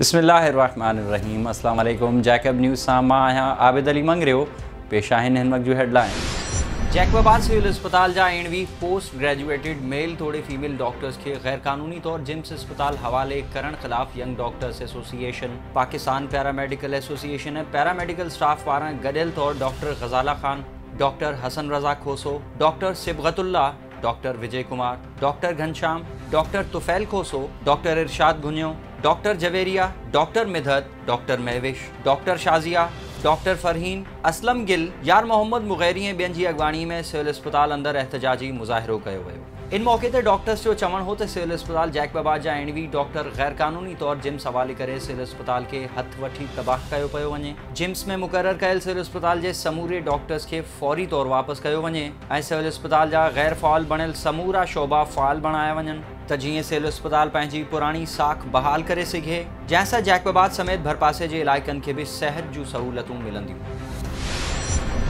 बिस्मिल्लाहिर्रहमानिर्रहीम। अस्सलाम वालेकुम। जैकब न्यूज़ सां मां आहियां आबिद अली मंगरियो। पेश आहिनि हिन वक़्त जूं हेडलाइन। जैकबाबाद सिविल अस्पताल जा 91 पोस्ट ग्रेजुएटेड मेल तोड़े फीमेल डॉक्टर्स के गैर कानूनी तौर जिम्स अस्पताल हवाले करण खिलाफ young doctors association, Pakistan paramedical association ऐं पैरामेडिकल स्टाफ पारां गॾियल तौर doctor Ghazala Khan, doctor Hasan Raza Khoso, doctor Sibghatullah, doctor Vijay Kumar, doctor Ghanshyam, doctor Tufail Khoso, doctor Irshad Ghunio, doctor Javeria, doctor Midhat, doctor Mahwish, doctor Shazia, doctor Farheen, Aslam Gill, Yar Mohammad Mugheri ऐं ॿियनि जी अॻवानी में सिविल अस्पताल अंदरि एहतजाजी मुज़ाहिरो कयो वियो। इन मौक़े ते डॉक्टर्स जो चवणु हो त सिविल अस्पताल जैकबाबाद जा 91 डॉक्टर गैर कानूनी तौर जिम्स हवाले करे सिविल अस्पताल के हथ वठी तबाह कयो पियो वञे। जिम्स में मुक़रर कयल सिविल अस्पताल जे समूरे डॉक्टर्स के फौरी तौर वापसि कयो वञे ऐं सिविल अस्पताल जा गैर फ़ाल बणियल समूरा शोबा फ़ाल बणाया वञनि त जीअं सिविल अस्पताल पंहिंजी पुराणी साख बहाल करे सघे, जंहिंसां जैकबाबाद समेत भरपासे जे इलाइक़नि खे बि सिहत जूं सहूलतूं मिलंदियूं।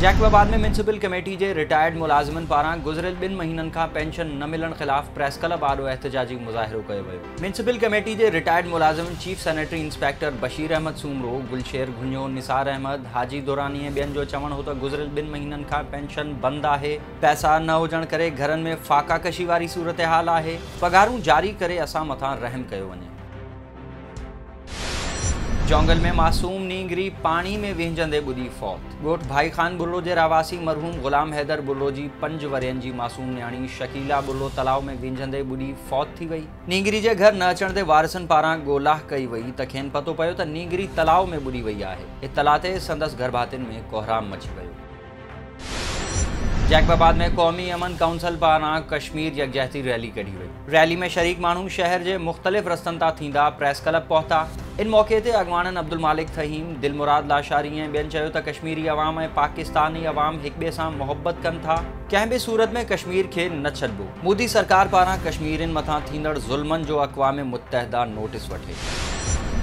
जैकबाबाद में म्यूनसिपल कमेटी जे रिटायर्ड मुलाज़िमनि पारां गुज़िरियल 2 महीननि खां पेंशन न मिलण ख़िलाफ़ प्रेस क्लब आॾो एहतजाजी मुज़ाहिरो कयो वियो। म्यूनसिपल कमेटी जे रिटायर्ड मुलाज़िमनि chief sanitary inspector Bashir Ahmed Soomro, Gulsher Ghunio, Nisar Ahmed, Haji Durrani ऐं ॿियनि जो चवणु हो त गुज़िरियल 2 महीननि खां पेंशन बंदि आहे। पैसा न हुजण करे घरनि में फाका कशी वारी सूरत हाल आहे। पगारूं जारी करे असां मथां रहम कयो वञे। जौंगल में मासूम नींगरी पानी में विंझंदे ॿुधी फौत। ॻोठ भाई खान बुर्रो जे रवासी मरहूम ग़ुलाम हैदर बुर्रो जी 5 वरियनि जी मासूम न्याणी शकीला बुर्रो तलाव में विंझंदे ॿुधी फौत थी वई। नींगरी जे घर न अचण ते वारिसनि पारां ॻोल्हा कई वई त खेनि पतो पियो त नींगरी तलाव में ॿुॾी वई आहे। इत्तला ते संदसि घरभातियुनि में कोहराम मची वियो। जैकबाबाद में क़ौमी अमन काउंसिल पारां कश्मीर यकजहती रैली कढी वई। रैली में शरीक माण्हू शहर जे मुख़्तलिफ़ रस्तनि तां थींदा प्रेस क्लब पहुता। इन मौक़े ते अॻवाननि अब्दुल मालिक फहीम, दिलमुराद लाशारी ऐं ॿियनि चयो त कश्मीरी अवाम ऐं पाकिस्तानी अवाम हिक ॿिए सां मोहब्बत कनि था। कंहिं बि सूरत में कश्मीर खे न छॾिबो। मोदी सरकार पारां कश्मीरियुनि मथां थींदड़ ज़ुल्मनि जो अक़वाम मुत्तहिदा नोटिस वठे।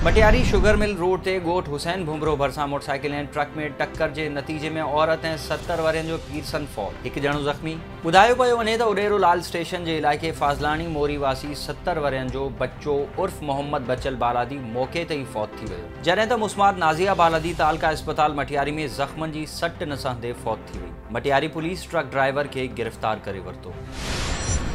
मटियारी शुगर मिल रोड ते ॻोठ हुसैन भुमरो भरिसां मोटरसाइकिल ऐं ट्रक में टक्कर जे नतीजे में औरत ऐं 70 वरियनि जो पीरसन फौत, हिकु ॼणो ज़ख़्मी। ॿुधायो पियो वञे त उडेरो लाल स्टेशन जे इलाइक़े फाज़लानी मोरी वासी 70 वरियनि जो बच्चो उर्फ़ मोहम्मद बचल बालादी मौक़े ते ई फौत थी वियो, जॾहिं त मुस्मात नाज़िया बालादी तालका अस्पताल मटियारी में ज़ख़्मनि जी सट न सहंदे फौत थी वई। मटियारी पुलिस ट्रक ड्राइवर खे गिरफ़्तार करे वरितो।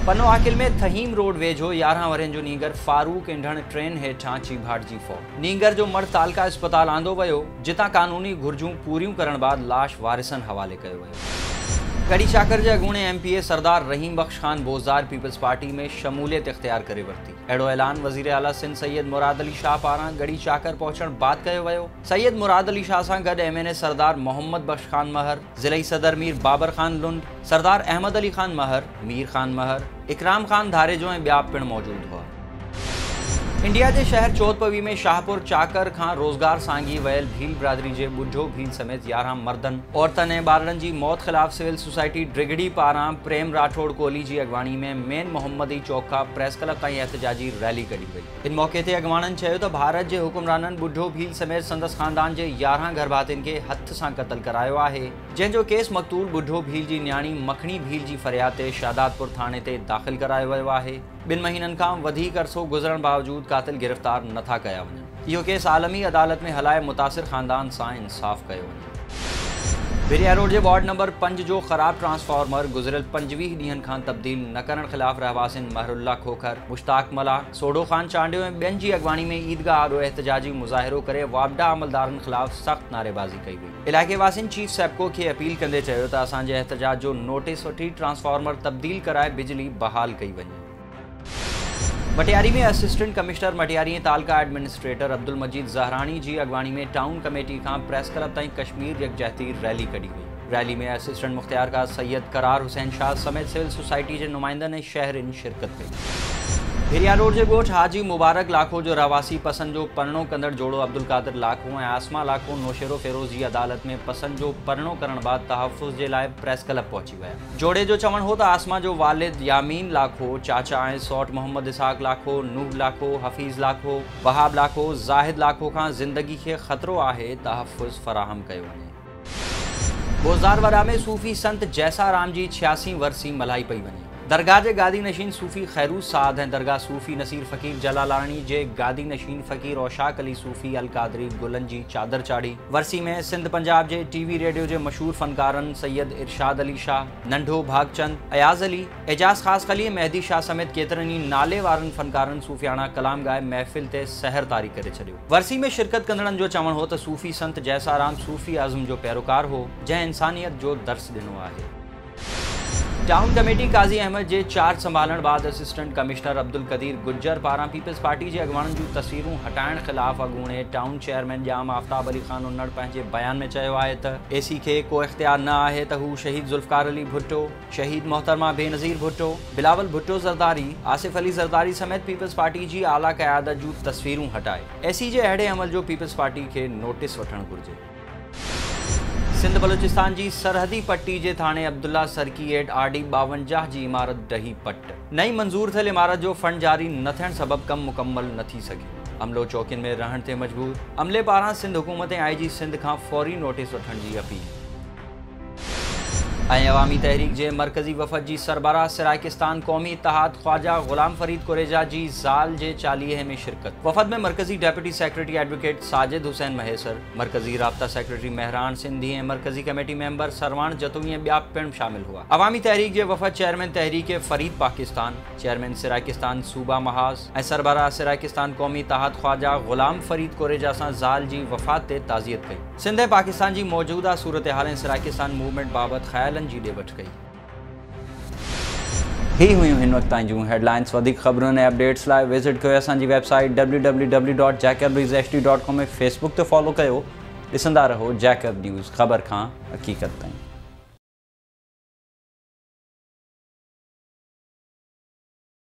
पनो आकिल में थहीम रोड वेझो 11 वरियनि जो नींगर फारूक इंढण ट्रेन हेठां चीभाटिजी फौत। नींगर जो मर्द तालका अस्पताल आंदो वियो, जितां कानूनी घुर्जूं पूरियूं करण बाद लाश वारिसनि हवाले कयो वियो। कड़ी चाकर जे अॻूणे MPA सरदार रहीम बख्श खान बोज़दार पीपल्स पार्टी में शमूलियत इख्तियार करे वरिती। अहिड़ो ऐलान वज़ीर आला सिंध सैयद मुराद अली शाह पारां गड़ी चाकर पहुचण बाद कयो वियो। सैयद मुराद अली शाह सां गॾु MNA सरदार मोहम्मद बख्श खान महर, ज़िलई सदर मीर बाबर खान लुंड, सरदार अहमद अली खान महर, मीर खान महर, इकराम खान धारेजो ऐं ॿिया पिणु मौजूदु हुआ। इंडिया जे शहर चौधपवी में शाहपुर चाकर खां रोज़गार सांगी वयल भील बिरादरी जे ॿुढो भील समेत 11 मर्दनि, औरतनि ऐं ॿारनि जी मौत ख़िलाफ़ सिविल सोसाइटी ड्रिगड़ी पारां प्रेम राठौड़ कोहली जी अॻवानी में मेन मोहम्मदी चौक खां प्रेस क्लब ताईं एहतजाजी रैली कढी वई। इन मौक़े ते अॻवाननि चयो त भारत जे हुकुमराननि ॿुढो भील समेत संदसि ख़ानदान जे 11 घरभातियुनि खे हथ सां क़त्ल करायो आहे, जंहिंजो केस मक़तूल ॿुढो भील जी न्याणी मखणी भील जी फ़रियाद ते शादातपुर थाणे ते दाख़िल करायो वियो आहे। 2 महीननि खां वधीक अरसो गुज़रण बावजूद कातिल गिरफ़्तार नथा कया वञनि। इहो केस आलमी अदालत में हलाए मुतासिर ख़ानदान सां इंसाफ़ कयो वञे। बिरिया रोड जे वार्ड नंबर 5 जो ख़राब ट्रांसफार्मर गुज़िरियल 25 ॾींहनि खां तब्दील न करण ख़िलाफ़ रहवासियुनि महरुल्ला खोखर, मुश्ताक मला, सोडो ख़ान चांडियो ऐं ॿियनि जी अॻवानी में ईदगाह आॾो एहतजाजी मुज़ाहिरो करे वापडा अमलदारनि ख़िलाफ़ सख़्त नारेबाज़ी कई वई। इलाइक़े वासियुनि चीफ सेप्को खे अपील कंदे चयो त असांजे एहतजाज जो नोटिस वठी ट्रांसफार्मर तब्दील कराए बिजली बहाल कई वञे। मटियारी में असिस्टेंट कमिश्नर मटियारी ऐं तालका एडमिनिस्ट्रेटर अब्दुल मजीद ज़हरानी जी अॻवानी में टाउन कमेटी खां प्रेस क्लब ताईं कश्मीर यकजहती रैली कढी वई। रैली में असिस्टेंट मुख्तियार का सैयद करार हुसैन शाह समेत सिविल सोसाइटी जे नुमाइंदनि ऐं शहरियुनि शिरकत कई। बिरिया रोड जे ॻोठ हाजी मुबारक लाखो जो रवासी पसंद जो परिणो कंदड़ जोड़ो अब्दुल कादिर लाखो ऐं आसमा लाखो नौशेरो फेरोज़ जी अदालत में पसंद जो परिणो करण बाद तहफ़्फ़ुज़ जे लाइ प्रेस क्लब पहुची विया। जोड़े जो चवणु हो त आसमा जो वालिद यामीन लाखो, चाचा ऐं सौट मोहम्मद इसहाक लाखो, नूह लाखो, हफ़ीज़ लाखो, वहाब लाखो, ज़ाहिद लाखो खां ज़िंदगी खे ख़तरो आहे, तहफ़्फ़ुज़ फ़राहम कयो वञे। बोज़दार वॾा में सूफ़ी संत जैसा राम जी 86 वरसी मल्हाई पई वञे। दरगाह जे गादी नशीन सूफ़ी खैरूस साद हैं दरगाह सूफ़ी नसीर फ़कीर जलालानी जे गादी नशीन फ़कीर औशाक अली सूफ़ी अल कादरी गुलन जी चादर चाढ़ी। वरसी में सिंध पंजाब जे टीवी रेडियो जे मशहूर फ़नकारन सैयद इरशाद अली शाह, नंढो भागचंद, अयाज़ अली, एजाज़ ख़ास खली, मेहदी शाह समेत केतरनि नाले वारन फ़नकारन सूफ़ियाना कलाम गाए महफ़िल ते सहर तारी करे छॾियो। वरसी में शिरकत कंदड़न जो चवण हो त सूफ़ी संत जैसाराम सूफ़ी आज़म जो पैरोकार हो जंहिं इंसानियत जो दर्स ॾिनो आहे। टाउन कमेटी काज़ी अहमद जे चार्ज संभालण बाद असिस्टेंट कमिश्नर अब्दुल कदीर गुज्जर पारां पीपल्स पार्टी के अगवाणन जूं तस्वीरूं हटाइण ख़िलाफ़ अॻूणे टाउन चेयरमैन जाम आफ्ताब अली ख़ान उन्नड़ पंहिंजे बयान में चयो आहे त एसी खे को इख्तियार न आहे त हू शहीद ज़ुल्फ़कार अली भुट्टो, शहीद मोहतरमा बेनज़ीर भुट्टो, बिलावल भुट्टो ज़रदारी, आसिफ अली ज़रदारी समेत पीपल्स पार्टी की आला क़यादत जूं तस्वीरूं हटाए एसी जे अहिड़े अमल जो पीपल्स पार्टी के नोटिस वठणु घुरिजे। सिंध बलूचिस्तान की सरहदी पट्टी के थाने अब्दुल्ला सर्किएट RD 52 की इमारत डही पट। नई मंजूर थियल इमारत जो फंड जारी न थियण सबब कम मुकम्मल न थी सघियो। अमलो चौकिन में रहण ते मजबूर, अमले पारां सिंध हुकूमत IG सिंध खां फौरी नोटिस वठण की अपील। अवामी तहरीक के मरकज़ी वफ़द की सरबराह सिराकिस्तान कौमी इत्तेहाद ख्वाजा गुलाम फरीद कुरेजा की ज़ाल के 40 में शिरकत। वफ़द में मरकज़ी deputy secretary advocate Sajid Hussain Mahesar, मरकज़ी राब्ता सेक्रेटरी महरान सिंधी और मरकज़ी कमेटी मेंबर सरवान जतोई ॿिया पिण शामिल हुआ। अवामी तहरीक के वफ़द चेयरमैन तहरीक फरीद पाकिस्तान, चेयरमैन सिराकिस्तान सूबा महाज और सरबराह सिराकिस्तान कौमी इत्तेहाद ख्वाजा गुलाम फरीद कुरेजा से ज़ाल की वफ़ात ते ताज़ियत कई। सिंध ऐं पाकिस्तान की मौजूदा सूरत हाल सिराकिस्तान मूवमेंट बाबत ख़यालनि जी ॾेवट कई। ही हुयूं हिन वक्त ताईं जूं हेडलाइंस। वधिक ख़बरुनि ऐं अपडेट्स लाइ विज़िट कयो असांजी वेबसाइट www.jacobreezhd.com में फेसबुक ते फॉलो कयो। ॾिसंदा रहो जैकब न्यूज़, ख़बर खां हक़ीक़त ताईं।